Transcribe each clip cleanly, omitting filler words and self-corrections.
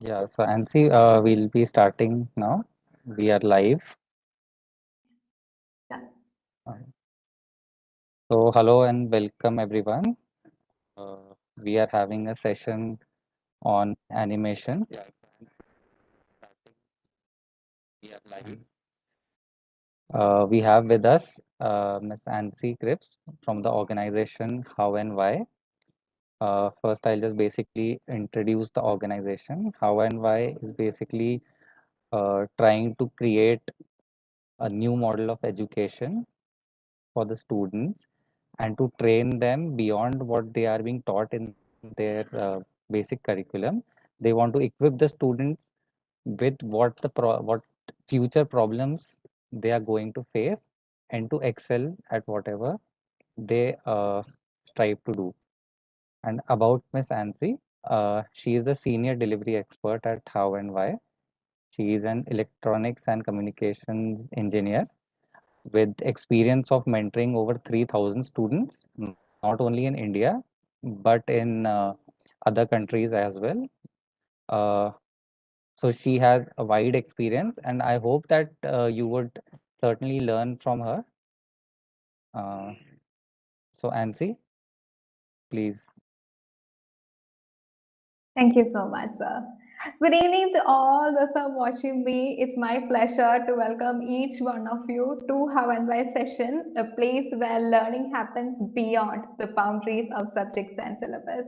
Yeah, so Ansi, we'll be starting now. We are live. Yeah. Uh, So, hello and welcome everyone. We are having a session on animation. Yeah, starting. We are live. We have with us Miss Ansi Cripps from the organization How and Why. First, I'll just basically introduce the organization. How and Why is basically trying to create a new model of education for the students and to train them beyond what they are being taught in their basic curriculum. They want to equip the students with what future problems they are going to face and to excel at whatever they strive to do. And about Miss Ansi, she is the senior delivery expert at How and Why. She is an electronics and communications engineer with experience of mentoring over 3,000 students, not only in India, but in other countries as well. Uh, so she has a wide experience, and I hope that you would certainly learn from her. Uh, so, Ansi, please. Thank you so much, sir. Good evening to all those who are watching me. It's my pleasure to welcome each one of you to How and Why session, a place where learning happens beyond the boundaries of subjects and syllabus.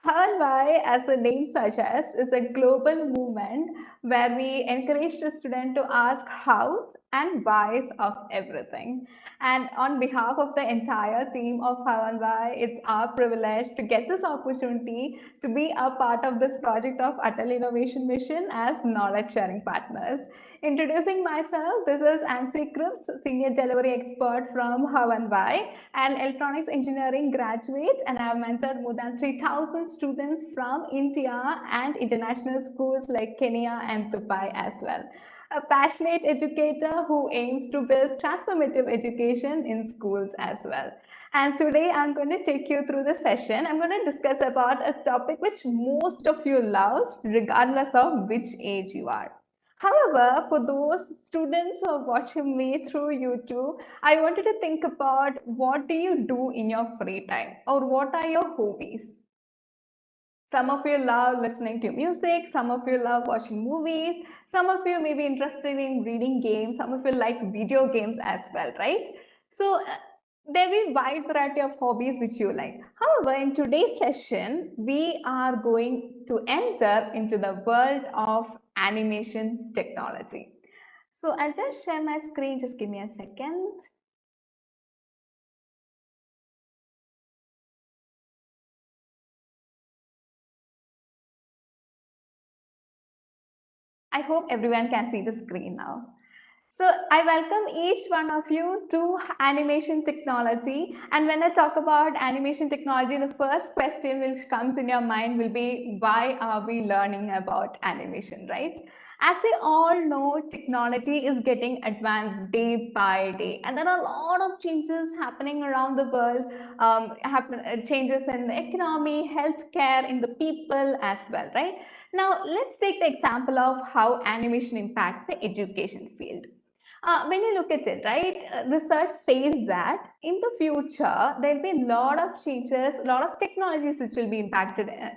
How and Why, as the name suggests, is a global movement where we encourage the student to ask hows and whys of everything. And on behalf of the entire team of How and Why, it's our privilege to get this opportunity to be a part of this project of ATL Innovation Mission as knowledge sharing partners. Introducing myself, this is Ansi Cripps, Senior Delivery Expert from How and Why, an electronics engineering graduate, and I have mentored more than 3,000 students from India and international schools like Kenya and Dubai as well. A passionate educator who aims to build transformative education in schools as well. And today I'm going to take you through the session. I'm going to discuss about a topic which most of you love, regardless of which age you are. However, for those students who are watching me through YouTube, I wanted to think about what do you do in your free time or what are your hobbies? Some of you love listening to music, some of you love watching movies, some of you may be interested in reading games, some of you like video games as well, right? So there will be wide variety of hobbies which you like. However, in today's session, we are going to enter into the world of animation technology. So I'll just share my screen, just give me a second. I hope everyone can see the screen now. So I welcome each one of you to animation technology. And when I talk about animation technology, the first question which comes in your mind will be, why are we learning about animation, right? As we all know, technology is getting advanced day by day, and there are a lot of changes happening around the world. Changes in the economy, healthcare, in the people as well, right? Now, let's take the example of how animation impacts the education field. When you look at it, right, research says that in the future there'll be a lot of changes, a lot of technologies which will be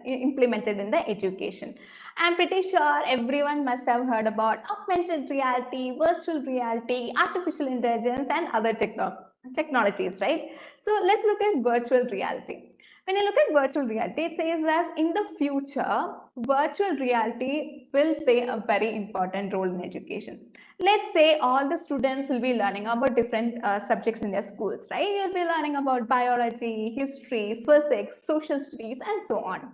implemented in the education. I'm pretty sure everyone must have heard about augmented reality, virtual reality, artificial intelligence, and other technologies, right? So let's look at virtual reality. When you look at virtual reality, it says that in the future, virtual reality will play a very important role in education. Let's say all the students will be learning about different subjects in their schools, right? You'll be learning about biology, history, physics, social studies, and so on.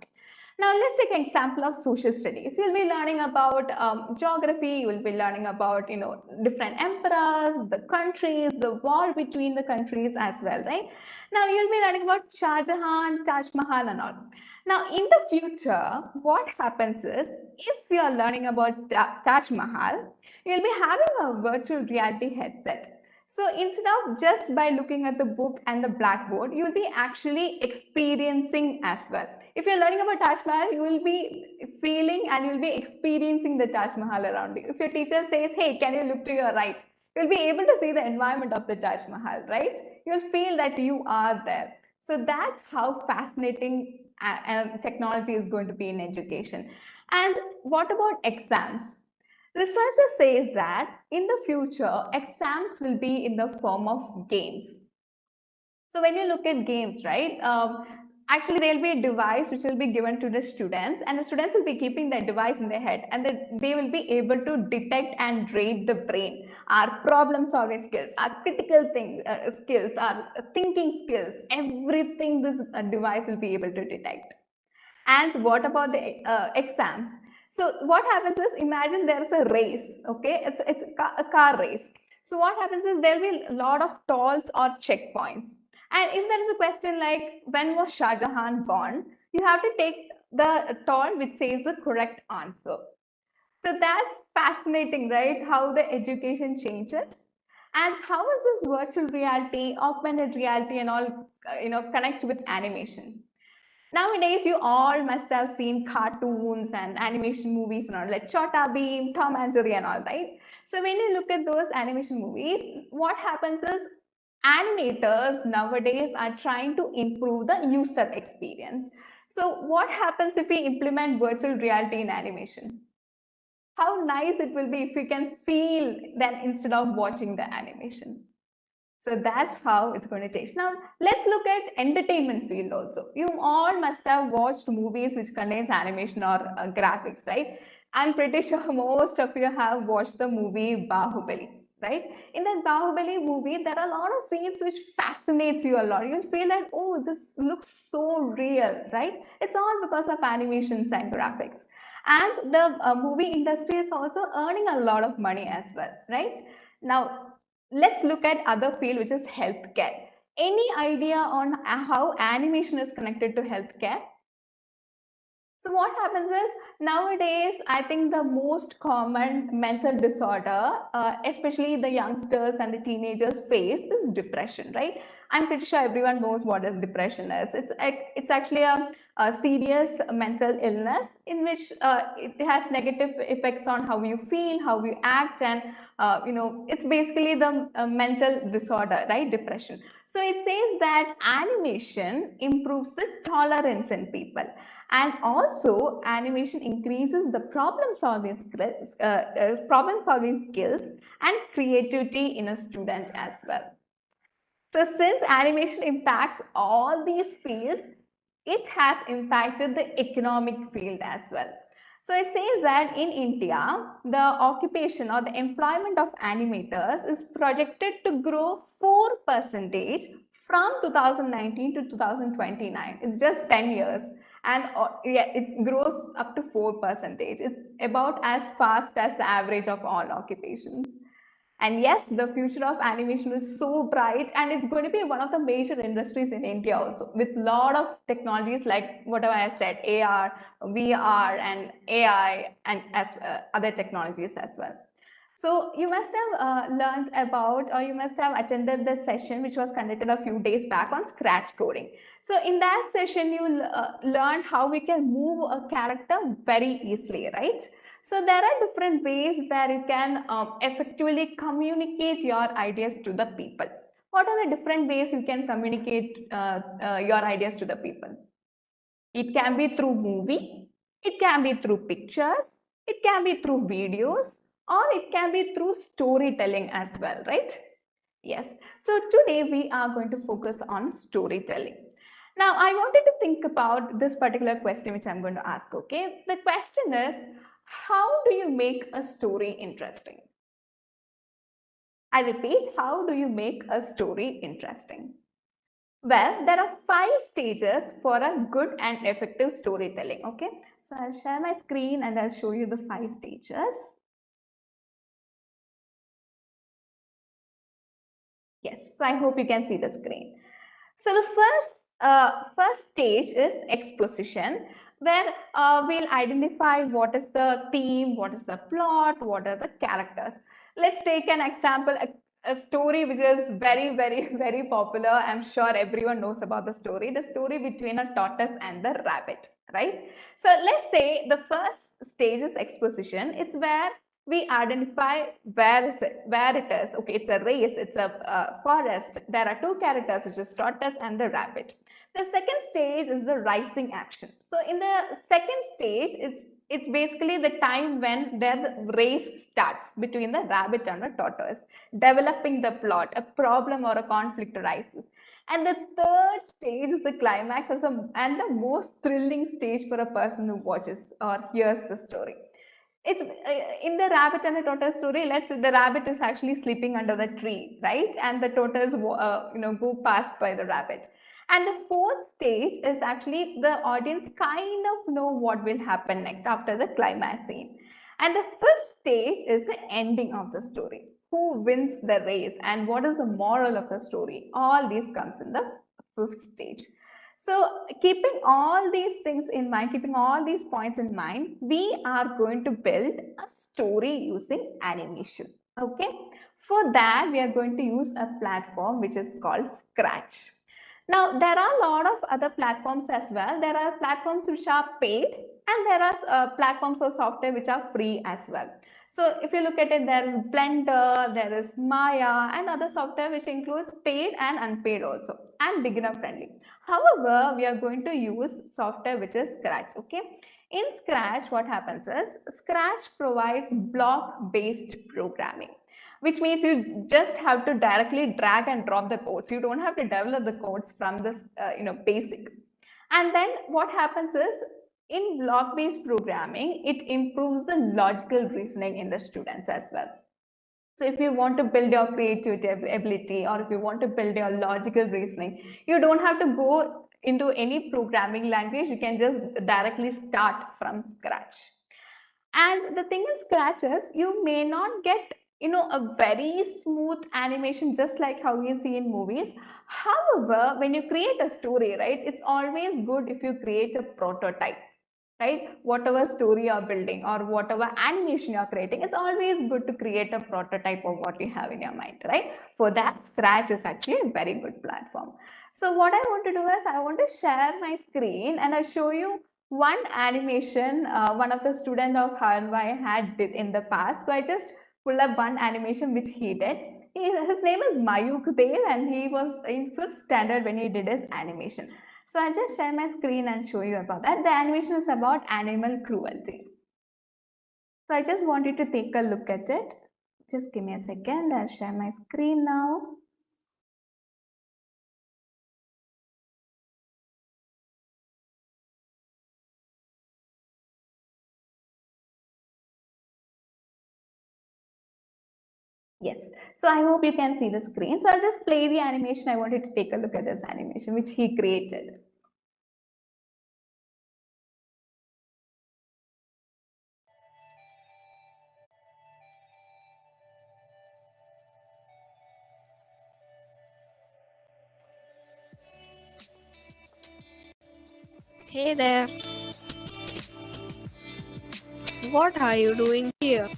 Now, let's take an example of social studies. You'll be learning about geography. You will be learning about, different emperors, the countries, the war between the countries as well, right? Now, you'll be learning about Shah Jahan, Taj Mahal, and all. Now, in the future, what happens is, if you are learning about Taj Mahal, you'll be having a virtual reality headset. So instead of just by looking at the book and the blackboard, you'll be actually experiencing as well. If you're learning about Taj Mahal, you will be feeling and you'll be experiencing the Taj Mahal around you. If your teacher says, hey, can you look to your right? You'll be able to see the environment of the Taj Mahal, right? You'll feel that you are there. So that's how fascinating technology is going to be in education. And what about exams? Researchers says that in the future, exams will be in the form of games. So when you look at games, right, actually there'll be a device which will be given to the students, and the students will be keeping that device in their head, and they will be able to detect and rate the brain, our problem solving skills, our critical skills, our thinking skills, everything this device will be able to detect. And what about the exams? So what happens is, imagine there's a race, okay? It's a car race. So what happens is there'll be a lot of tolls or checkpoints. And if there is a question like, when was Shah Jahan born? You have to take the toll which says the correct answer. So that's fascinating, right? How the education changes. And how is this virtual reality, augmented reality, and all, connect with animation? Nowadays, you all must have seen cartoons and animation movies and all, like Chota Beam, Tom and Jerry and all, right? So when you look at those animation movies, what happens is animators nowadays are trying to improve the user experience. So what happens if we implement virtual reality in animation? How nice it will be if we can feel that instead of watching the animation. So that's how it's going to change. Now, let's look at entertainment field also. You all must have watched movies which contains animation or graphics, right? I'm pretty sure most of you have watched the movie Bahubali, right? In that Bahubali movie, there are a lot of scenes which fascinates you a lot. You'll feel like, oh, this looks so real, right? It's all because of animations and graphics. And the movie industry is also earning a lot of money as well, right? Now, let's look at other field, which is healthcare. Any idea on how animation is connected to healthcare? So what happens is, nowadays, I think the most common mental disorder, especially the youngsters and the teenagers face, is depression, right? I'm pretty sure everyone knows what is depression is. It's actually a serious mental illness in which it has negative effects on how you feel, how you act, and it's basically the mental disorder, right? Depression. So it says that animation improves the tolerance in people, and also animation increases the problem solving skills and creativity in a student as well. So since animation impacts all these fields, it has impacted the economic field as well. So it says that in India, the occupation or the employment of animators is projected to grow 4% from 2019 to 2029. It's just 10 years. And yeah, it grows up to 4%. It's about as fast as the average of all occupations. And yes, the future of animation is so bright, and it's going to be one of the major industries in India also, with a lot of technologies like whatever I said, AR, VR, and AI, and as other technologies as well. So you must have learned about, or you must have attended the session which was conducted a few days back on scratch coding. So in that session, you learned how we can move a character very easily, right? So there are different ways where you can effectively communicate your ideas to the people. What are the different ways you can communicate your ideas to the people? It can be through movie, it can be through pictures, it can be through videos, or it can be through storytelling as well, right? Yes. So today we are going to focus on storytelling. Now, I wanted to think about this particular question which I'm going to ask, okay? The question is, how do you make a story interesting? I repeat, how do you make a story interesting? Well, there are 5 stages for a good and effective storytelling, okay? So I'll share my screen and I'll show you the 5 stages. Yes, so I hope you can see the screen. So the first stage is exposition, where we'll identify what is the theme, what is the plot, what are the characters. Let's take an example, a story which is very, very, very popular. I'm sure everyone knows about the story between a tortoise and the rabbit. right? So let's say the first stage is exposition. It's where we identify where it is. Okay, it's a race, it's a forest. There are two characters, which is tortoise and the rabbit. The second stage is the rising action. So in the second stage, it's basically the time when the race starts between the rabbit and the tortoise, developing the plot, a problem or a conflict arises. And the third stage is the climax and the most thrilling stage for a person who watches or hears the story. It's in the rabbit and the tortoise story. Let's say the rabbit is actually sleeping under the tree, right? And the tortoise, go past by the rabbit. And the fourth stage is actually the audience kind of know what will happen next after the climax scene. And the fifth stage is the ending of the story. Who wins the race and what is the moral of the story? All these comes in the fifth stage. So keeping all these things in mind, keeping all these points in mind, we are going to build a story using animation. Okay. For that, we are going to use a platform which is called Scratch. Now, there are a lot of other platforms as well. There are platforms which are paid, and there are platforms or software which are free as well. So if you look at it, there is Blender, there is Maya, and other software which includes paid and unpaid also, and beginner friendly. However, we are going to use software which is Scratch. Okay. In Scratch, what happens is Scratch provides block-based programming, which means you just have to directly drag and drop the codes. You don't have to develop the codes from this, basic. And then what happens is in block-based programming, it improves the logical reasoning in the students as well. So if you want to build your creativity ability, or if you want to build your logical reasoning, you don't have to go into any programming language. You can just directly start from scratch. And the thing in Scratch is you may not get a very smooth animation just like how you see in movies. However, when you create a story, right, it's always good if you create a prototype, right? Whatever story you're building or whatever animation you're creating, it's always good to create a prototype of what you have in your mind, right? For that, Scratch is actually a very good platform. So what I want to do is I want to share my screen and I'll show you one animation one of the student of Hanwai had did in the past. So I just pull up one animation which he did. His name is Mayuk Dev and he was in 5th standard when he did his animation. So I'll just share my screen and show you about that. The animation is about animal cruelty. So I just want you to take a look at it. Just give me a second. I'll share my screen now. Yes. So I hope you can see the screen. So I'll just play the animation. I wanted to take a look at this animation which he created. Hey there, what are you doing here?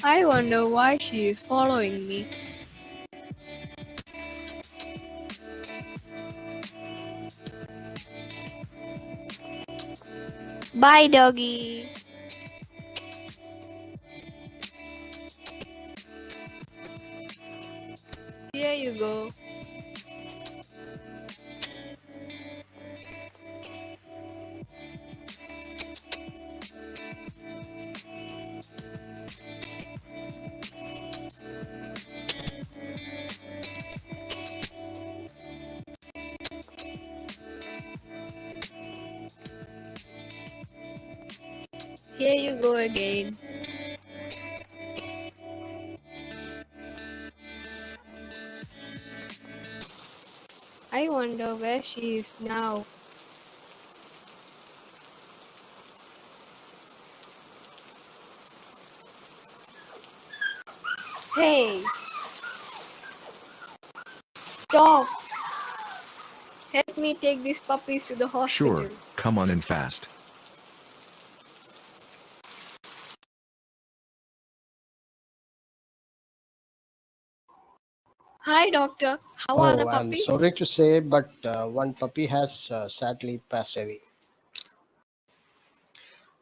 I wonder why she is following me. Bye, doggy. Here you go. Here you go again. I wonder where she is now. Hey, stop! Help me take these puppies to the Sure, hospital. come on in fast. Hi, doctor. How are the Oh, I'm puppies? sorry to say, but one puppy has sadly passed away.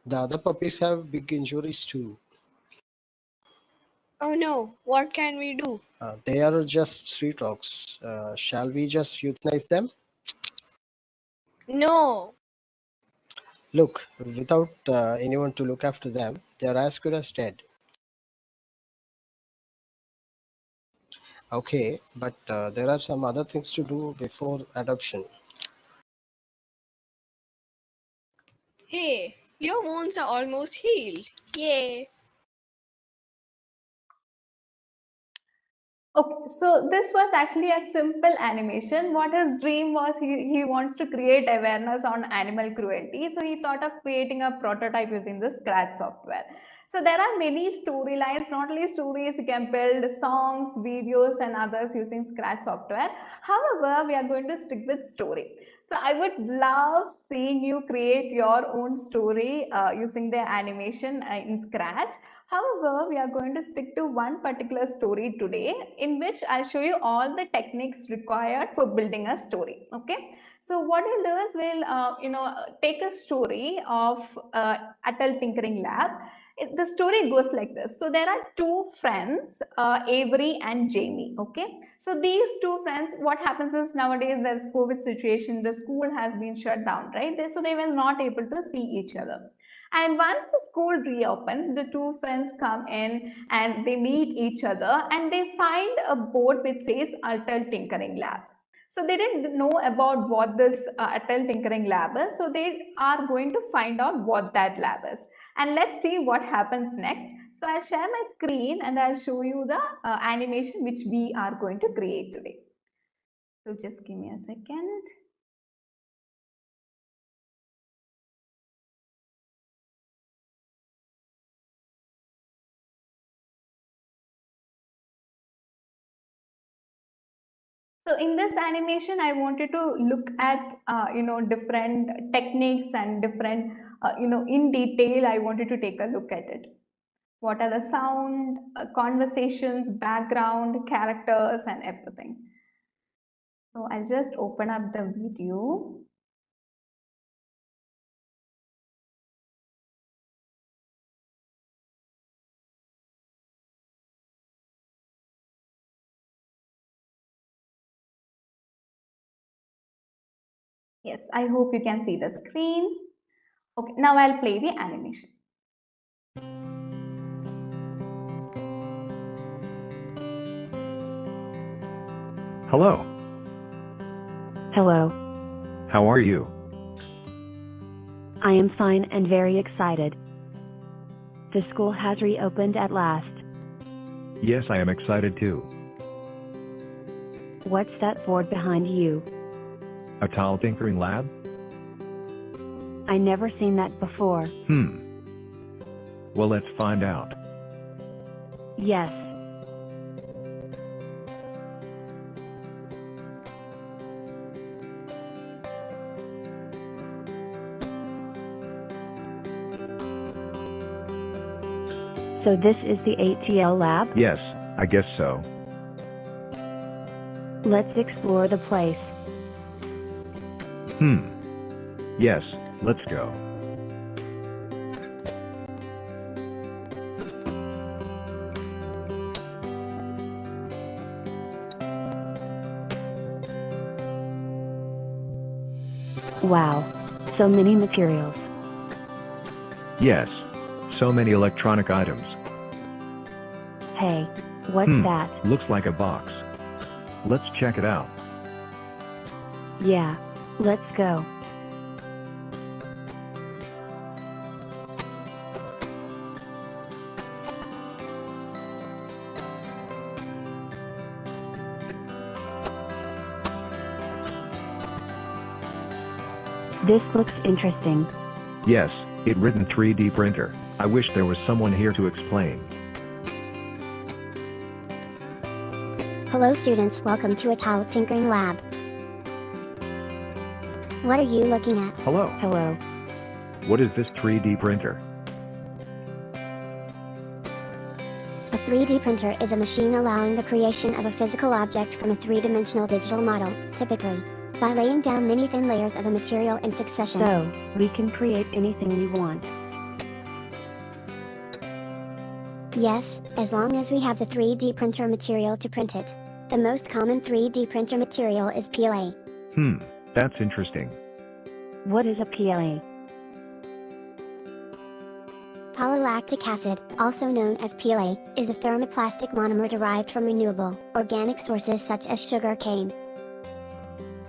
The other puppies have big injuries too. Oh no, what can we do? They are just street dogs. Shall we just euthanize them? No. Look, without anyone to look after them, they are as good as dead. Okay, but there are some other things to do before adoption. Hey, your wounds are almost healed. Yay. Okay, so this was actually a simple animation. What his dream was, he wants to create awareness on animal cruelty. So he thought of creating a prototype using the Scratch software. So there are many storylines, not only stories, you can build songs, videos, and others using Scratch software. However, we are going to stick with story. So I would love seeing you create your own story using the animation in Scratch. However, we are going to stick to one particular story today in which I'll show you all the techniques required for building a story. Okay. So what we'll do is we'll, take a story of ATL Tinkering Lab. The story goes like this. So there are two friends, Avery and Jamie. Okay. So these two friends, what happens is nowadays there's COVID situation, the school has been shut down, right? So they were not able to see each other. And once the school reopens, the two friends come in and they meet each other and they find a board which says ATL Tinkering Lab. So they didn't know about what this ATL Tinkering Lab is. So they are going to find out what that lab is. And let's see what happens next. So I'll share my screen and I'll show you the animation which we are going to create today. So just give me a second. So in this animation, I wanted to look at different techniques and different in detail. I wanted to take a look at it. What are the sound, conversations, background, characters, and everything. So I'll just open up the video. Yes, I hope you can see the screen. Okay, now I'll play the animation. Hello. Hello. How are you? I am fine and very excited. The school has reopened at last. Yes, I am excited too. What's that board behind you? ATL Tinkering Lab? I never seen that before. Well, let's find out. Yes. So this is the ATL lab? Yes, I guess so. Let's explore the place. Yes, let's go. Wow. So many materials. Yes, so many electronic items. Hey, what's that? Looks like a box. Let's check it out. Yeah. Let's go. This looks interesting. Yes, it written 3D printer. I wish there was someone here to explain. Hello students, welcome to ATL Tinkering Lab. What are you looking at? Hello. Hello. What is this 3D printer? A 3D printer is a machine allowing the creation of a physical object from a three-dimensional digital model, typically by laying down many thin layers of a material in succession. So, we can create anything we want. Yes, as long as we have the 3D printer material to print it. The most common 3D printer material is PLA. That's interesting. What is a PLA? Polylactic acid, also known as PLA, is a thermoplastic monomer derived from renewable, organic sources such as sugar cane.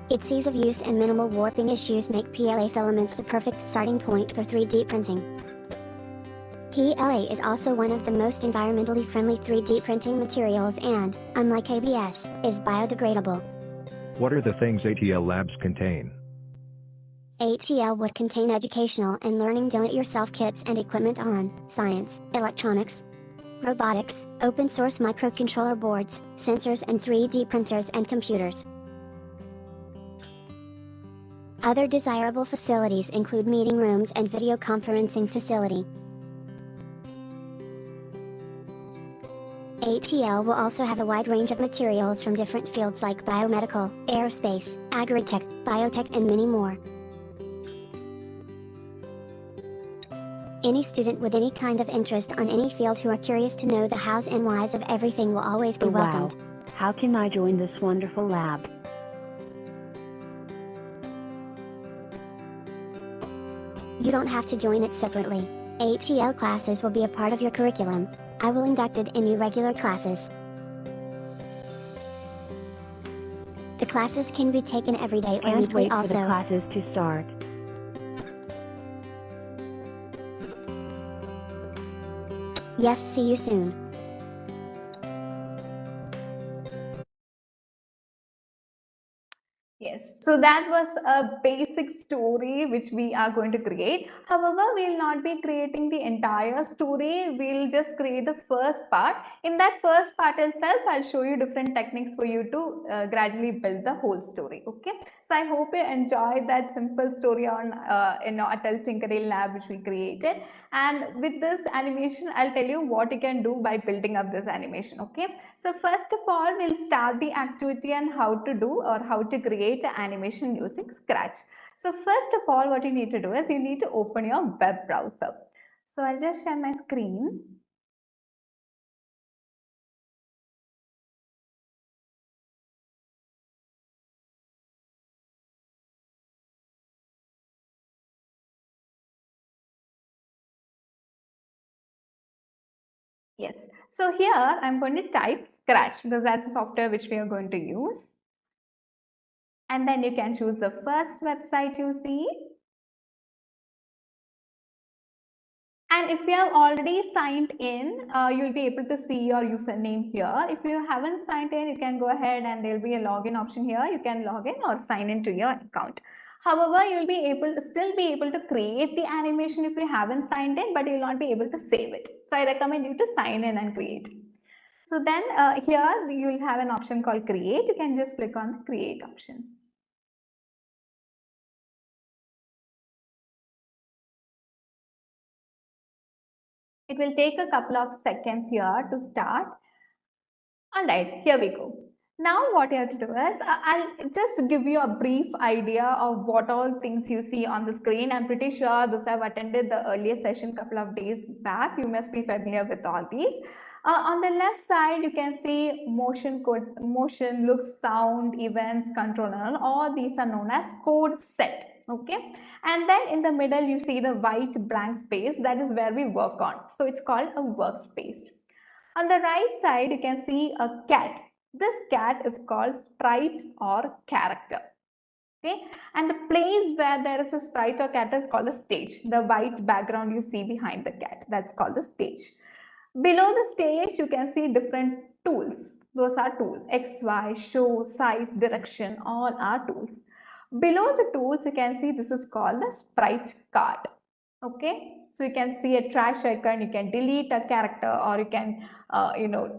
Its ease of use and minimal warping issues make PLA filaments the perfect starting point for 3D printing. PLA is also one of the most environmentally friendly 3D printing materials and, unlike ABS, is biodegradable. What are the things ATL labs contain? ATL would contain educational and learning do-it-yourself kits and equipment on science, electronics, robotics, open source microcontroller boards, sensors and 3D printers and computers. Other desirable facilities include meeting rooms and video conferencing facility. ATL will also have a wide range of materials from different fields like biomedical, aerospace, agri-tech, biotech and many more. Any student with any kind of interest on any field who are curious to know the hows and whys of everything will always be welcomed. Wow. How can I join this wonderful lab? You don't have to join it separately. ATL classes will be a part of your curriculum. I will induct it in your regular classes. The classes can be taken every day or Can't weekly wait for the also. classes to start. Yes, see you soon. Yes, so that was a basic story which we are going to create. However, we'll not be creating the entire story. We'll just create the first part. In that first part itself, I'll show you different techniques for you to gradually build the whole story. Okay, so I hope you enjoyed that simple story on ATL Tinkerpreneur lab which we created. And with this animation, I'll tell you what you can do by building up this animation. Okay, so first of all, we'll start the activity and how to do or how to create an animation using Scratch. So first of all, what you need to do is you need to open your web browser. So I'll just share my screen. Yes, so here I'm going to type Scratch because that's the software which we are going to use. And then you can choose the first website you see. And if you have already signed in, you'll be able to see your username here. If you haven't signed in, you can go ahead and there'll be a login option here. You can log in or sign into your account. However, you'll be able to still be able to create the animation if you haven't signed in, but you'll not be able to save it. So I recommend you to sign in and create. So then here you'll have an option called create. You can just click on the create option. It will take a couple of seconds here to start. All right, here we go. Now what you have to do is, I'll just give you a brief idea of what all things you see on the screen. I'm pretty sure those have attended the earlier session a couple of days back. You must be familiar with all these. On the left side, you can see motion code, motion, looks, sound, events, control, and all these are known as code set. Okay, and then in the middle, you see the white blank space. That is where we work on. So it's called a workspace. On the right side, you can see a cat. This cat is called sprite or character. Okay, and the place where there is a sprite or character is called the stage. The white background you see behind the cat, that's called the stage. Below the stage, you can see different tools. Those are tools. X, Y, show, size, direction, all are tools. Below the tools, you can see this is called the sprite card. Okay, so you can see a trash icon, you can delete a character or you can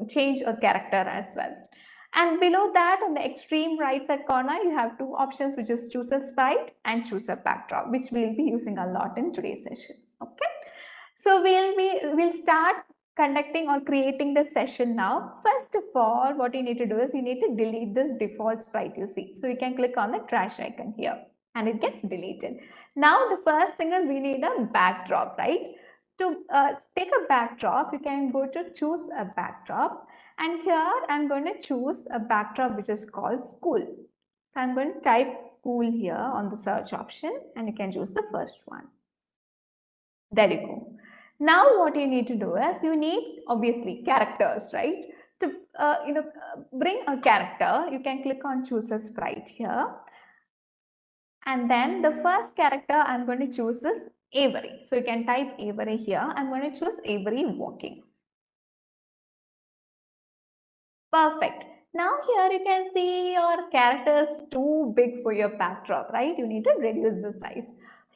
change a character as well. And below that, on the extreme right side corner, you have two options, which is choose a sprite and choose a backdrop, which we'll be using a lot in today's session. Okay, so we'll start conducting or creating the session now, first of all, what you need to do is you need to delete this default sprite you see. So you can click on the trash icon here and it gets deleted. Now the first thing is we need a backdrop, right? To take a backdrop, you can go to choose a backdrop, and here I'm going to choose a backdrop which is called school. So I'm going to type school here on the search option and you can choose the first one. There you go. Now what you need to do is you need obviously characters, right? To bring a character, you can click on choose a sprite here. And then the first character I'm going to choose is Avery. So you can type Avery here. I'm going to choose Avery walking. Perfect. Now here you can see your character is too big for your backdrop, right? You need to reduce the size.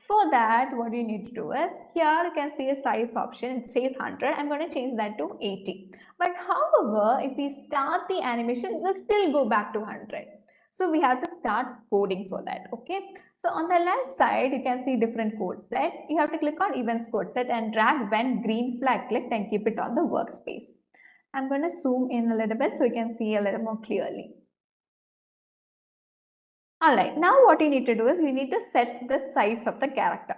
For that, what you need to do is, here you can see a size option, it says 100, I'm going to change that to 80. But however, if we start the animation, it will still go back to 100. So we have to start coding for that, okay? So on the left side, you can see different code set. You have to click on events code set and drag when green flag clicked and keep it on the workspace. I'm going to zoom in a little bit so you can see a little more clearly. All right, now what you need to do is you need to set the size of the character.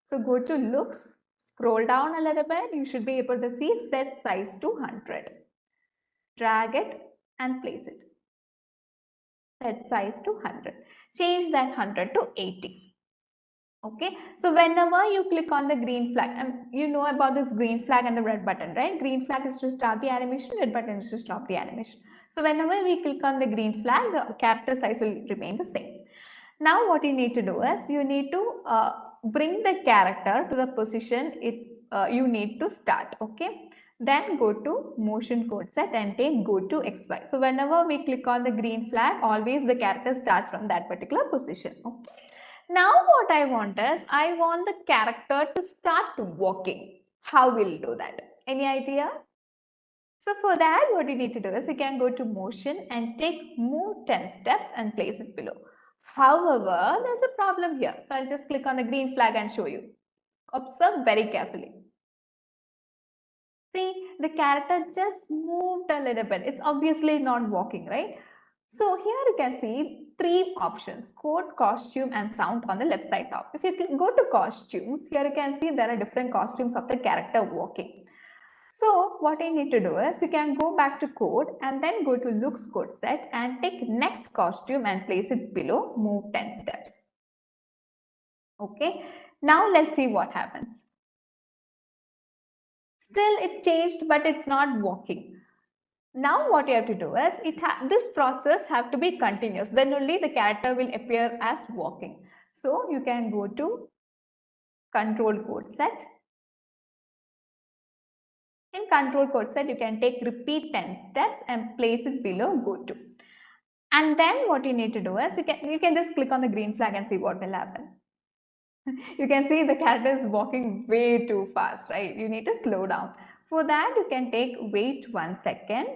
So go to looks, scroll down a little bit. You should be able to see set size to 100. Drag it and place it. Set size to 100. Change that 100 to 80. Okay, so whenever you click on the green flag, you know about this green flag and the red button, right? Green flag is to start the animation, red button is to stop the animation. So whenever we click on the green flag, the character size will remain the same. Now what you need to do is you need to bring the character to the position you need to start, okay? Then go to motion code set and take go to XY. So whenever we click on the green flag, always the character starts from that particular position, okay? Now what I want is, I want the character to start walking. How will you do that? Any idea? So for that, what you need to do is you can go to motion and take move 10 steps and place it below. However, there's a problem here. So I'll just click on the green flag and show you. Observe very carefully. See, the character just moved a little bit. It's obviously not walking, right? So here you can see three options: code, costume, and sound on the left side top. If you go to costumes, here you can see there are different costumes of the character walking. So what I need to do is you can go back to code and then go to looks code set and take next costume and place it below, move 10 steps. Okay, now let's see what happens. Still it changed, but it's not walking. Now what you have to do is, this process have to be continuous. Then only the character will appear as walking. So you can go to control code set. In control code set, you can take repeat 10 steps and place it below go to. And then what you need to do is, you can just click on the green flag and see what will happen. You can see the character is walking way too fast, right? You need to slow down. For that, you can take wait 1 second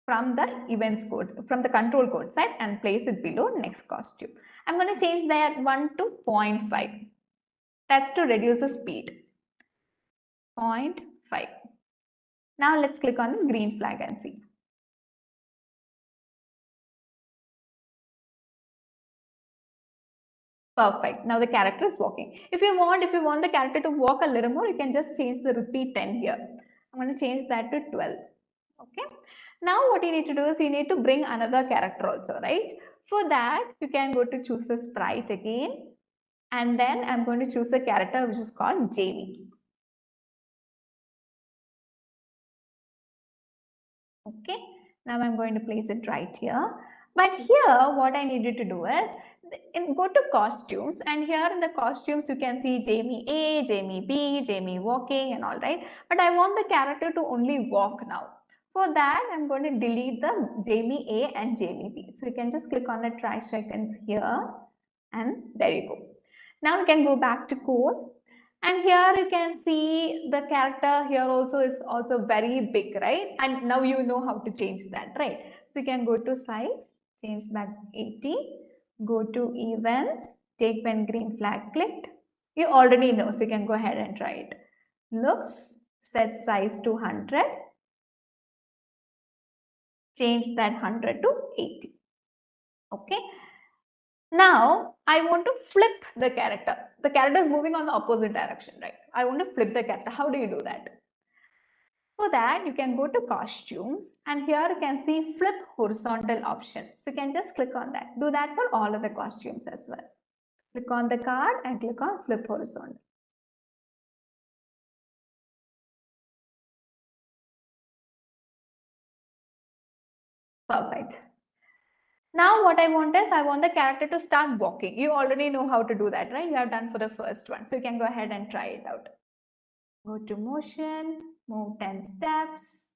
from the events code, from the control code set and place it below next costume. I'm going to change that 1 to 0.5. That's to reduce the speed. 0.5. Now let's click on the green flag and see. Perfect. Now the character is walking. If you want the character to walk a little more, you can just change the repeat 10 here. I'm going to change that to 12. Okay. Now what you need to do is you need to bring another character also, right? For that, you can go to choose a sprite again. And then I'm going to choose a character which is called Jamie. Okay. Now I'm going to place it right here. But here, what I need you to do is, go to costumes, and here in the costumes you can see Jamie A, Jamie B, Jamie walking and all, right? But I want the character to only walk now. For that, I'm going to delete the Jamie A and Jamie B. So you can just click on the trash icons here and there you go. Now you can go back to code. And here you can see the character here also is also very big, right? And now you know how to change that, right? So you can go to size, change back 80, go to events, take when green flag clicked. You already know, so you can go ahead and try it. Looks, set size to 100, change that 100 to 80. Okay. Now I want to flip the character. The character is moving on the opposite direction, right? I want to flip the character. How do you do that? For that, you can go to costumes, and here you can see flip horizontal option. So you can just click on that. Do that for all of the costumes as well. Click on the card and click on flip horizontal. Perfect. Now what I want is, I want the character to start walking. You already know how to do that, right? You have done for the first one. So you can go ahead and try it out. Go to motion, move 10 steps.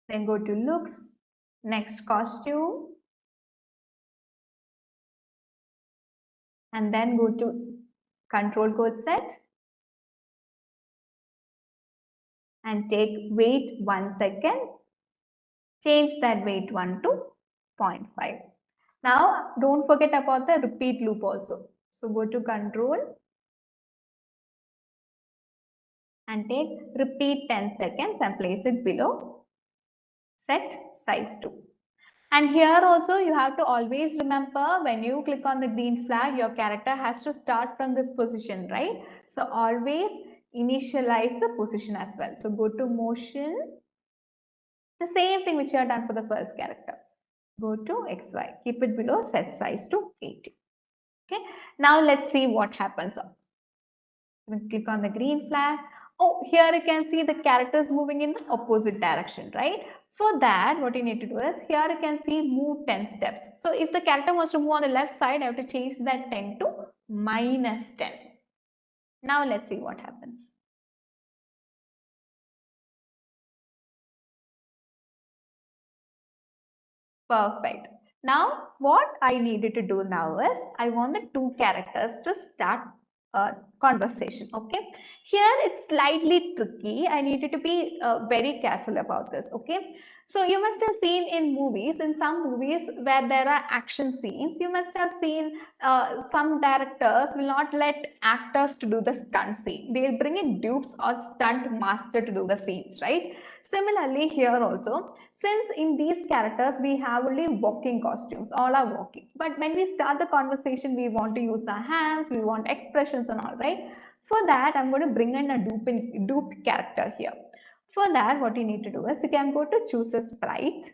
Then go to looks, next costume. And then go to control code set. And take wait 1 second. Change that wait 1 to 0.5. Now don't forget about the repeat loop also. So go to control and take repeat 10 seconds and place it below set size 2. And here also you have to always remember, when you click on the green flag, your character has to start from this position, right? So always initialize the position as well. So go to motion, the same thing which you have done for the first character. Go to XY, keep it below set size to 80. Okay, now let's see what happens. Click on the green flag. Oh, here you can see the characters moving in the opposite direction, right? For that, what you need to do is, here you can see move 10 steps. So if the character wants to move on the left side, I have to change that 10 to -10. Now let's see what happens. Perfect. Now what I needed to do now is, I want the two characters to start a conversation. Okay, here it's slightly tricky. I needed to be very careful about this. Okay, so you must have seen in movies, in some movies where there are action scenes, you must have seen some directors will not let actors to do the stunt scene. They'll bring in dupes or stunt master to do the scenes, right? Similarly here also, since in these characters we have only walking costumes, all are walking, but when we start the conversation, we want to use our hands, we want expressions and all, right? For that, I'm going to bring in a dupe character here. For that, what you need to do is, you can go to choose a sprite,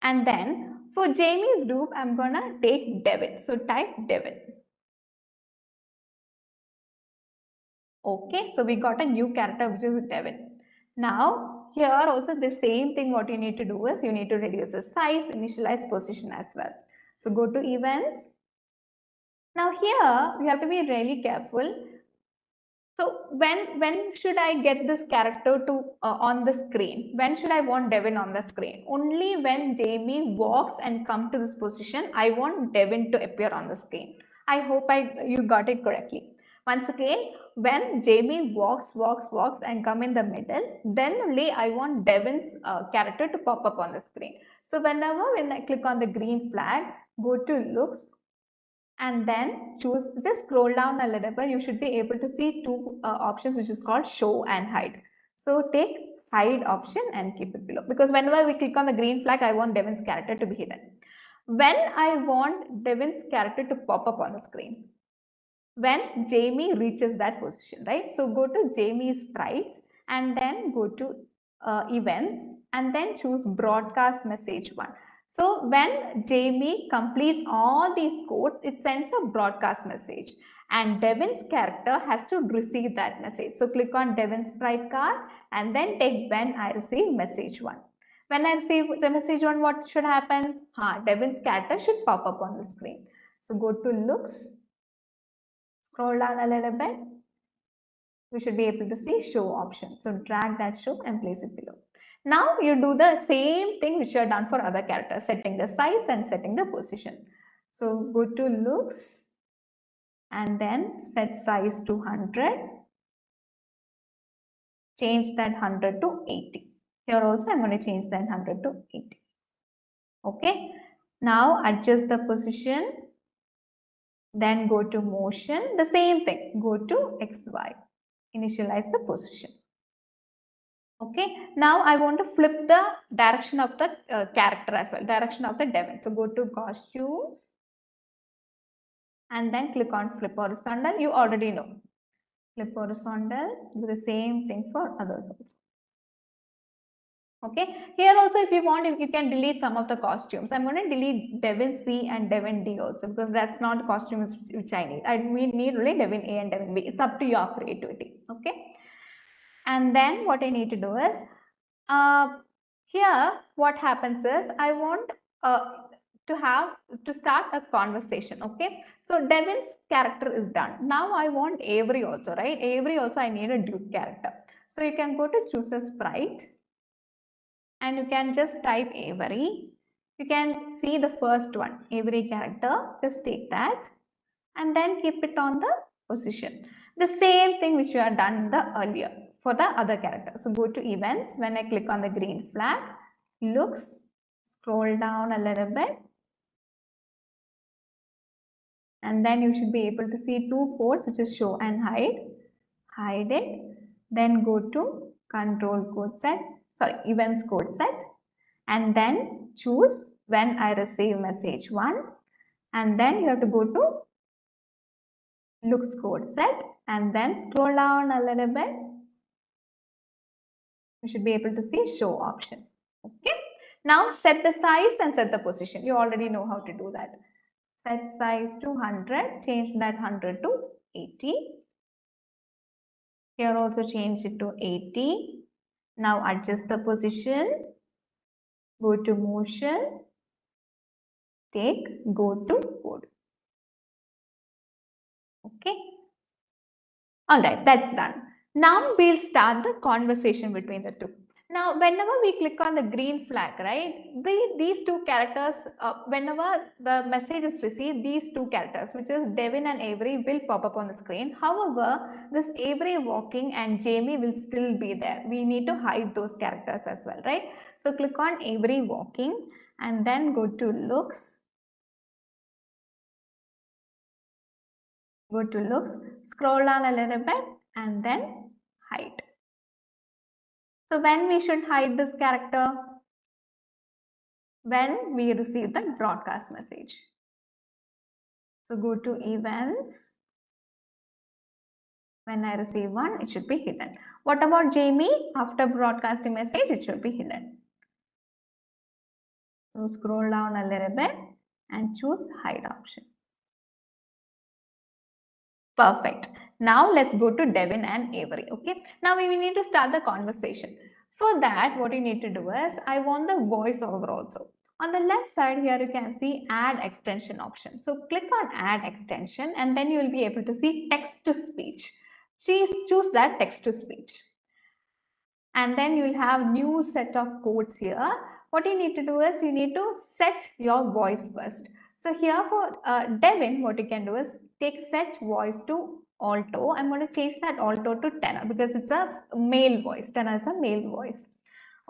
and then for Jamie's dupe, I'm going to take Devin. So type Devin. Okay, so we got a new character which is Devin. Now here also the same thing, what you need to do is, you need to reduce the size, initialize position as well. So go to events. Now here you have to be really careful. So when should I get this character to on the screen? When should I want Devin on the screen? Only when Jamie walks and come to this position, I want Devin to appear on the screen. I hope you got it correctly. Once again, when Jamie walks and come in the middle, then only I want Devin's character to pop up on the screen. So when I click on the green flag, go to looks, and then choose, just scroll down a little bit, you should be able to see two options, which is called show and hide. So take hide option and keep it below, because whenever we click on the green flag, I want Devin's character to be hidden. When I want Devin's character to pop up on the screen, when Jamie reaches that position, right? So go to Jamie's sprite and then go to events and then choose broadcast message 1. So when Jamie completes all these codes, it sends a broadcast message and Devin's character has to receive that message. So click on Devin's sprite card and then take when I receive message 1. When I receive the message 1, what should happen? Devin's character should pop up on the screen. So go to looks, scroll down a little bit. We should be able to see show option. So drag that show and place it below. Now you do the same thing which you have done for other characters, setting the size and setting the position. So go to looks and then set size to 100. Change that 100 to 80. Here also I'm going to change that 100 to 80. Okay. Now adjust the position. Then go to motion, the same thing, go to XY, initialize the position. Okay, now I want to flip the direction of the character as well, direction of the Devin. So go to costumes and then click on flip horizontal. You already know. Flip horizontal, do the same thing for others also. Okay, here also if you want, you can delete some of the costumes. I'm going to delete Devin C and Devin D also because that's not the costumes which I need. We need really Devin A and Devin B. It's up to your creativity. Okay, and then what I need to do is, here what happens is I want to start a conversation. Okay, so Devin's character is done. Now I want Avery also, right? Avery also I need a Duke character. So you can go to choose a sprite and you can just type Avery. You can see the first one, Avery character. Just take that and then keep it on the position. The same thing which you have done the earlier for the other character. So go to events. When I click on the green flag, looks, scroll down a little bit, and then you should be able to see two codes, which is show and hide. Hide it. Then go to control code set, sorry, events code set, and then choose when I receive message 1, and then you have to go to looks code set and then scroll down a little bit. You should be able to see show option. Okay, now set the size and set the position. You already know how to do that. Set size to 100, change that 100 to 80. Here also change it to 80. Now adjust the position, go to motion, go to code. Okay, all right, that's done. Now we'll start the conversation between the two. Now, whenever we click on the green flag, right, these two characters, whenever the message is received, these two characters, which is Devin and Avery, will pop up on the screen. However, this Avery walking and Jamie will still be there. We need to hide those characters as well, right? So click on Avery walking and then go to looks. Go to looks, scroll down a little bit and then hide. So when we should hide this character? When we receive the broadcast message. So go to events. When I receive one, it should be hidden. What about Jamie? After broadcasting message, it should be hidden. So scroll down a little bit and choose hide option. Perfect. Now let's go to Devin and Avery. Okay. Now we need to start the conversation. For that, what you need to do is, I want the voiceover also. On the left side here, you can see add extension option. So click on add extension and then you will be able to see text to speech. Choose that text to speech. And then you will have new set of codes here. What you need to do is you need to set your voice first. So here for Devin, what you can do is take set voice to alto. I'm going to change that alto to tenor because it's a male voice. Tenor is a male voice.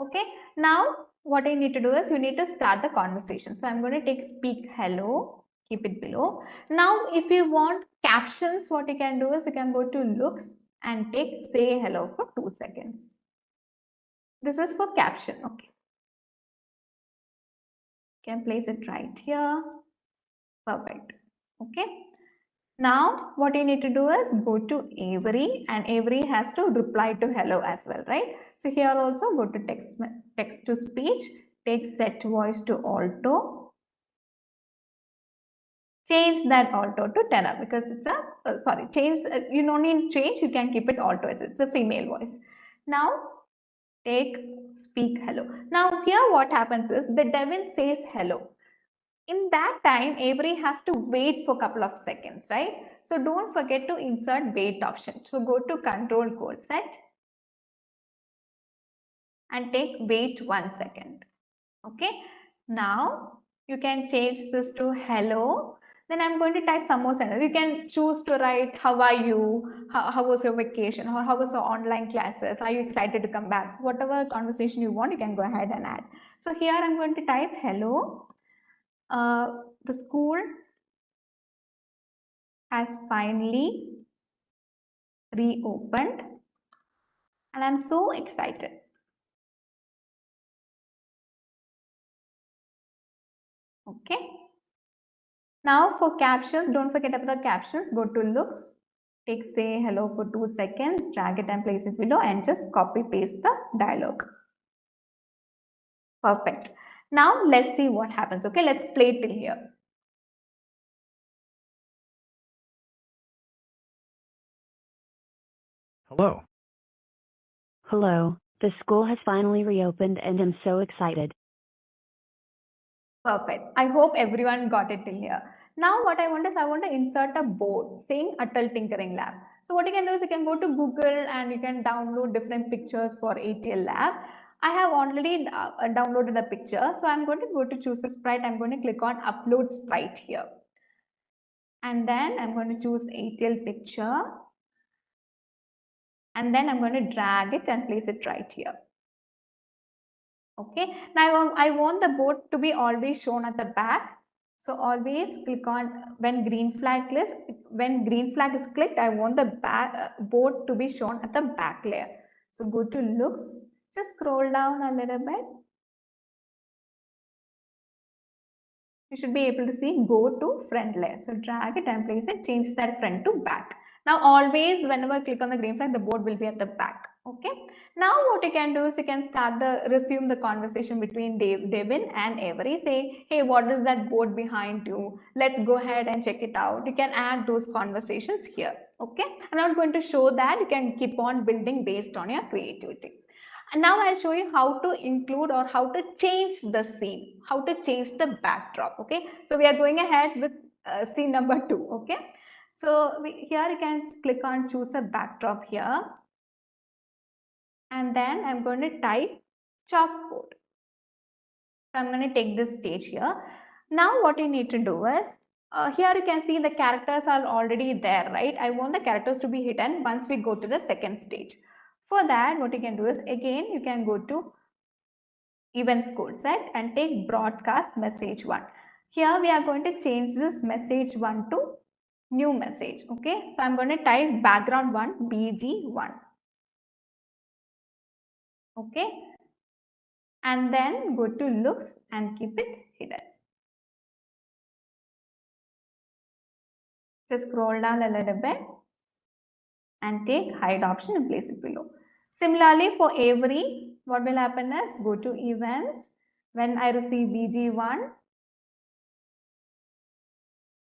Okay. Now what I need to do is you need to start the conversation. So I'm going to take speak hello. Keep it below. Now if you want captions, what you can do is you can go to looks and take say hello for 2 seconds. This is for caption. Okay. Can place it right here. Perfect. Okay. Now what you need to do is go to Avery and Avery has to reply to hello as well, right? So here also go to text to speech, take set voice to alto. Change that alto to tenor because it's a, sorry, change, you don't need to change, you can keep it alto, it's a female voice. Now take speak hello. Now here what happens is the Devin says hello. In that time, Avery has to wait for a couple of seconds, right? So don't forget to insert wait option. So go to control code set and take wait 1 second. Okay. Now you can change this to hello. Then I'm going to type some more sentences. You can choose to write, how are you? How was your vacation? Or how was your online classes? Are you excited to come back? Whatever conversation you want, you can go ahead and add. So here I'm going to type hello. The school has finally reopened and I'm so excited. Okay. Now for captions, don't forget about the captions. Go to looks, take say hello for 2 seconds, drag it and place it below and just copy paste the dialogue. Perfect. Now let's see what happens. Okay, let's play till here. Hello. Hello, the school has finally reopened and I'm so excited. Perfect. I hope everyone got it till here. Now what I want is I want to insert a board saying ATL Tinkering Lab. So what you can do is you can go to Google and you can download different pictures for ATL Lab. I have already downloaded the picture. So I'm going to go to choose a sprite. I'm going to click on upload sprite here. And then I'm going to choose ATL picture. And then I'm going to drag it and place it right here. Okay, now I want the board to be always shown at the back. So always click on when green flag is clicked, I want the board to be shown at the back layer. So go to looks, just scroll down a little bit. You should be able to see go to front layer. So drag it and place it, change that front to back. Now always whenever I click on the green flag, the board will be at the back. Okay. Now what you can do is you can resume the conversation between Devin and Avery. Say, hey, what is that board behind you? Let's go ahead and check it out. You can add those conversations here. Okay. I'm not going to show that. You can keep on building based on your creativity. And now I'll show you how to include or how to change the scene, how to change the backdrop. Okay. So we are going ahead with scene number 2. Okay. So here you can click on choose a backdrop here. And then I'm going to type chalkboard. So I'm going to take this stage here. Now what you need to do is, here you can see the characters are already there, right? I want the characters to be hidden once we go to the second stage. For that, what you can do is, again, you can go to events code set and take broadcast message 1. Here we are going to change this message 1 to new message. Okay, so I'm going to type background 1 BG1. Okay, and then go to looks and keep it hidden. Just scroll down a little bit and take hide option and place it below. Similarly for Avery, what will happen is go to events. When I receive BG1,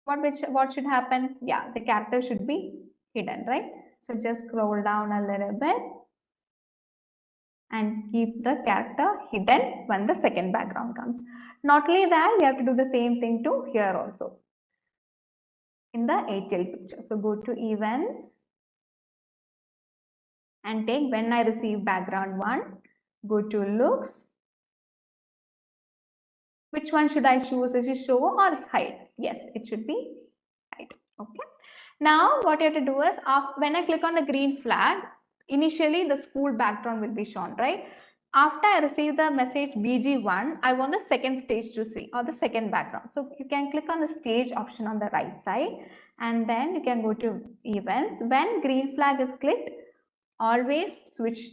what should happen? Yeah, the character should be hidden, right? So just scroll down a little bit and keep the character hidden when the second background comes. Not only that, we have to do the same thing to here also in the ATL picture. So go to events and take when I receive background 1, go to looks. Which one should I choose? Is it show or hide? Yes, it should be hide. Okay. Now what you have to do is when I click on the green flag, initially the school background will be shown, right? After I receive the message BG1, I want the second stage to see or the second background. So you can click on the stage option on the right side and then you can go to events. When green flag is clicked, always switch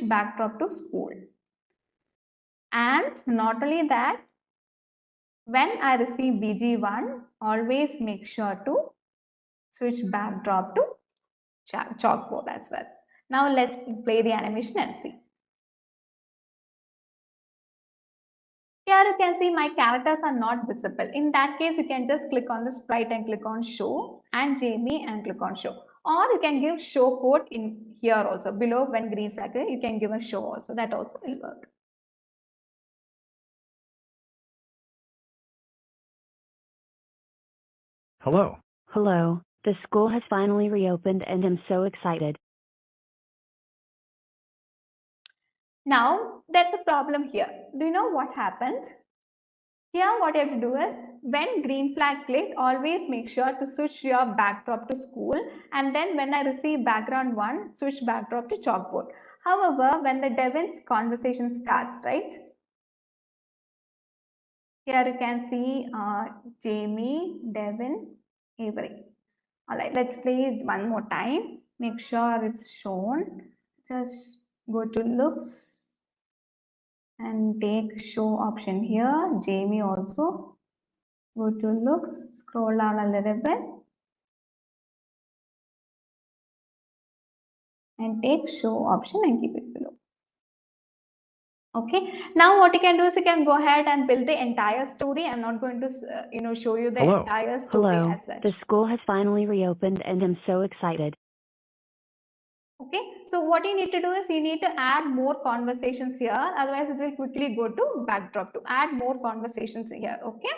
backdrop to school. And not only that, when I receive BG1, always make sure to switch backdrop to chalkboard as well. Now let's play the animation and see. Here you can see my characters are not visible. In that case, you can just click on the sprite and click on show and Jamie and click on show. Or you can give show code in here also. Below when green flag, you can give a show also. That also will work. Hello. Hello, the school has finally reopened and I'm so excited. Now, there's a problem here. Do you know what happens? Here, what you have to do is, when green flag clicked, always make sure to switch your backdrop to school. And then when I receive background 1, switch backdrop to chalkboard. However, when the Devin's conversation starts, right? Here you can see Jamie, Devin, Avery. All right, let's play it one more time. Make sure it's shown. Just go to looks and take show option here. Jamie also. Go to looks, scroll down a little bit and take show option and keep it below. Okay, now what you can do is you can go ahead and build the entire story. I'm not going to show you the Hello. entire story Hello, as such. the school has finally reopened and I'm so excited. Okay, so what you need to do is you need to add more conversations here, otherwise it will quickly go to backdrop to add more conversations here. Okay.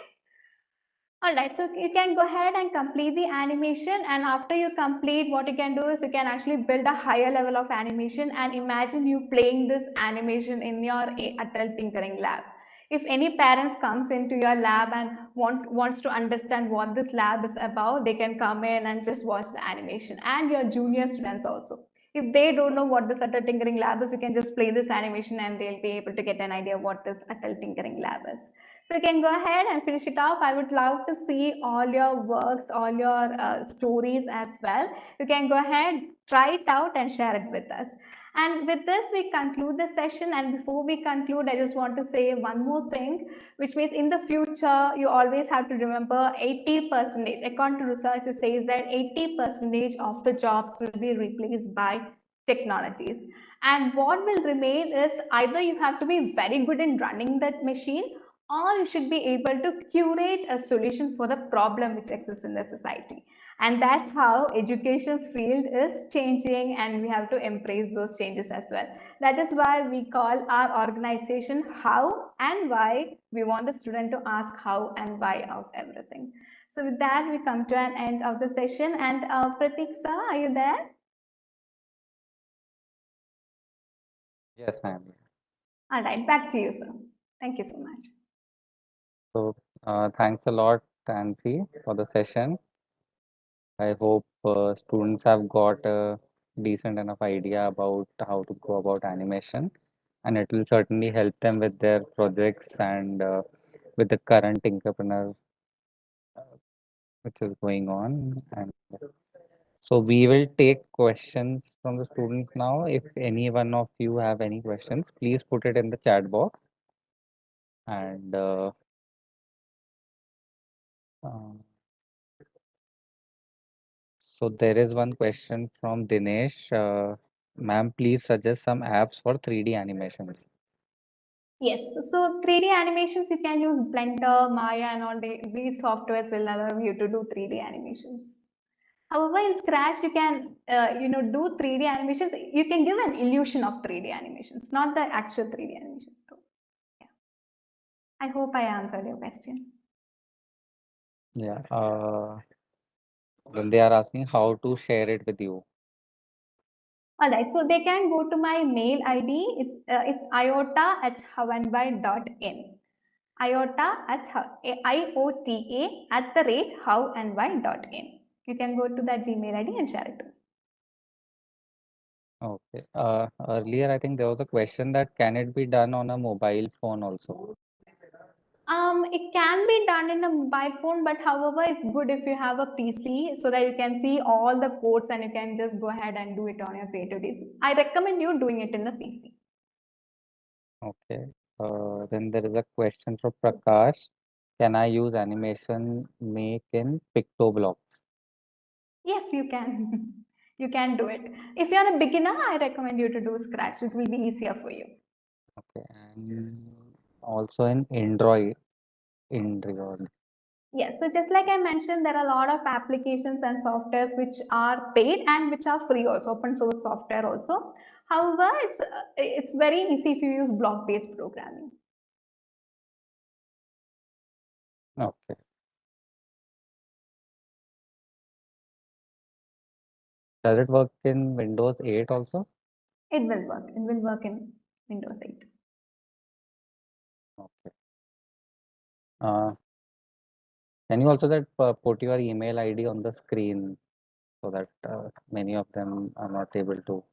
All right, so you can go ahead and complete the animation, and after you complete, what you can do is you can actually build a higher level of animation and imagine you playing this animation in your ATL Tinkering lab. If any parents comes into your lab and wants to understand what this lab is about, they can come in and just watch the animation, and your junior students also. If they don't know what this ATL Tinkering lab is, you can just play this animation and they'll be able to get an idea what this ATL Tinkering lab is. So you can go ahead and finish it off. I would love to see all your works, all your stories as well. You can go ahead, try it out and share it with us. And with this, we conclude the session. And before we conclude, I just want to say one more thing, which means in the future, you always have to remember 80%, according to research, it says that 80% of the jobs will be replaced by technologies. And what will remain is either you have to be very good in running that machine, or you should be able to curate a solution for the problem which exists in the society. And that's how education field is changing, and we have to embrace those changes as well. That is why we call our organization How and Why. We want the student to ask how and why of everything. So with that, we come to an end of the session. And Pratik sir, are you there? Yes, I am. All right, back to you, sir. Thank you so much. So, thanks a lot, Nancy, for the session. I hope students have got a decent enough idea about how to go about animation, and it will certainly help them with their projects and with the current Tinkerpreneur which is going on. And so we will take questions from the students now. If any one of you have any questions, please put it in the chat box. And um, so there is one question from Dinesh. Ma'am, please suggest some apps for 3D animations. Yes, so 3D animations, you can use Blender, Maya, and all these softwares will allow you to do 3D animations. However, in Scratch, you can do 3D animations. You can give an illusion of 3D animations, not the actual 3D animations. Though. Yeah. I hope I answered your question. Yeah. Then they are asking how to share it with you. All right, so they can go to my mail ID. It's iota@howandwhy.in. iota@howandwhy.in. You can go to that Gmail ID and share it. Okay. Earlier, I think there was a question that can it be done on a mobile phone also? It can be done in a mobile phone, but however, it's good if you have a PC so that you can see all the codes and you can just go ahead and do it on your creativity. I recommend you doing it in the PC. Okay. Then there is a question from Prakash. Can I use animation make in PictoBlock? Yes, you can. You can do it. If you're a beginner, I recommend you to do Scratch. It will be easier for you. Okay. And also in Android. Yes, so just like I mentioned, there are a lot of applications and softwares which are paid and which are free also, open source software also. However, it's very easy if you use block-based programming. Okay. Does it work in Windows 8 also? It will work. It will work in Windows 8. Okay. Can you also put your email ID on the screen so that many of them are not able to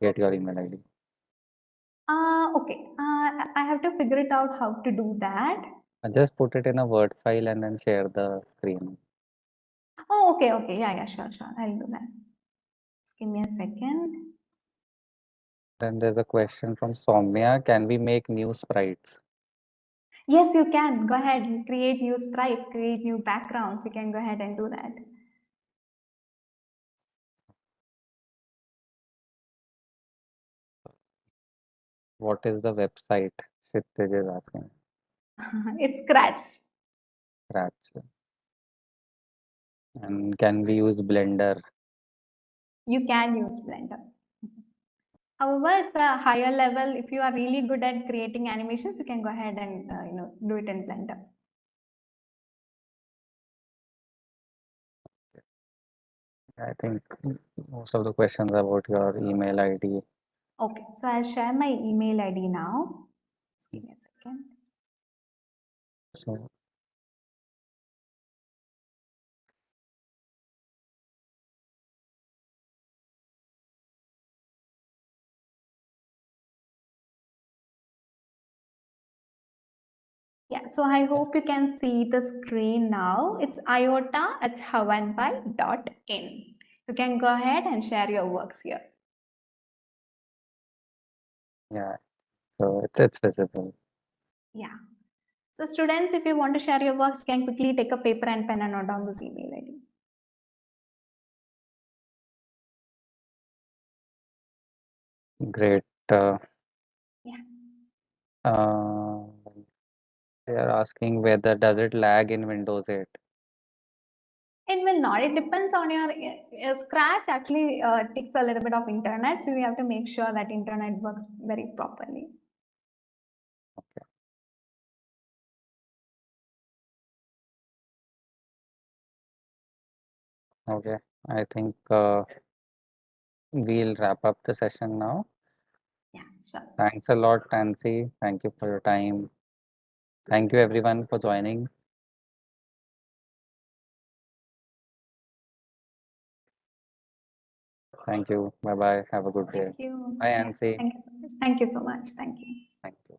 get your email ID? Okay. I have to figure it out how to do that. Just put it in a Word file and then share the screen. Oh, okay, okay. Yeah, yeah, sure, sure. I'll do that. Just give me a second. Then there's a question from Soumya. Can we make new sprites? Yes, you can. Go ahead and create new sprites, create new backgrounds. You can go ahead and do that. What is the website? Kshitij is asking. It's Scratch. Scratch. And can we use Blender? You can use Blender. However, it's a higher level. If you are really good at creating animations, you can go ahead and do it in Blender. I think most of the questions are about your email ID. Okay, so I'll share my email ID now. Just give me a second. So Yeah, so I hope you can see the screen now. It's iota@havanpai.in. You can go ahead and share your works here. yeah, so it's visible. Yeah. So students, if you want to share your works, you can quickly take a paper and pen and note down this email ID. Great. Yeah. They are asking whether does it lag in Windows 8? It will not. It depends on your Scratch. Actually, takes a little bit of internet, so you have to make sure that internet works very properly. Okay. Okay. I think we'll wrap up the session now. Yeah, sure. Thanks a lot, Nancy. Thank you for your time. Thank you everyone for joining. Thank you. Bye bye. Have a good day. Thank you. Bye, Yeah, Nancy. thank you so much. Thank you so much. Thank you. Thank you.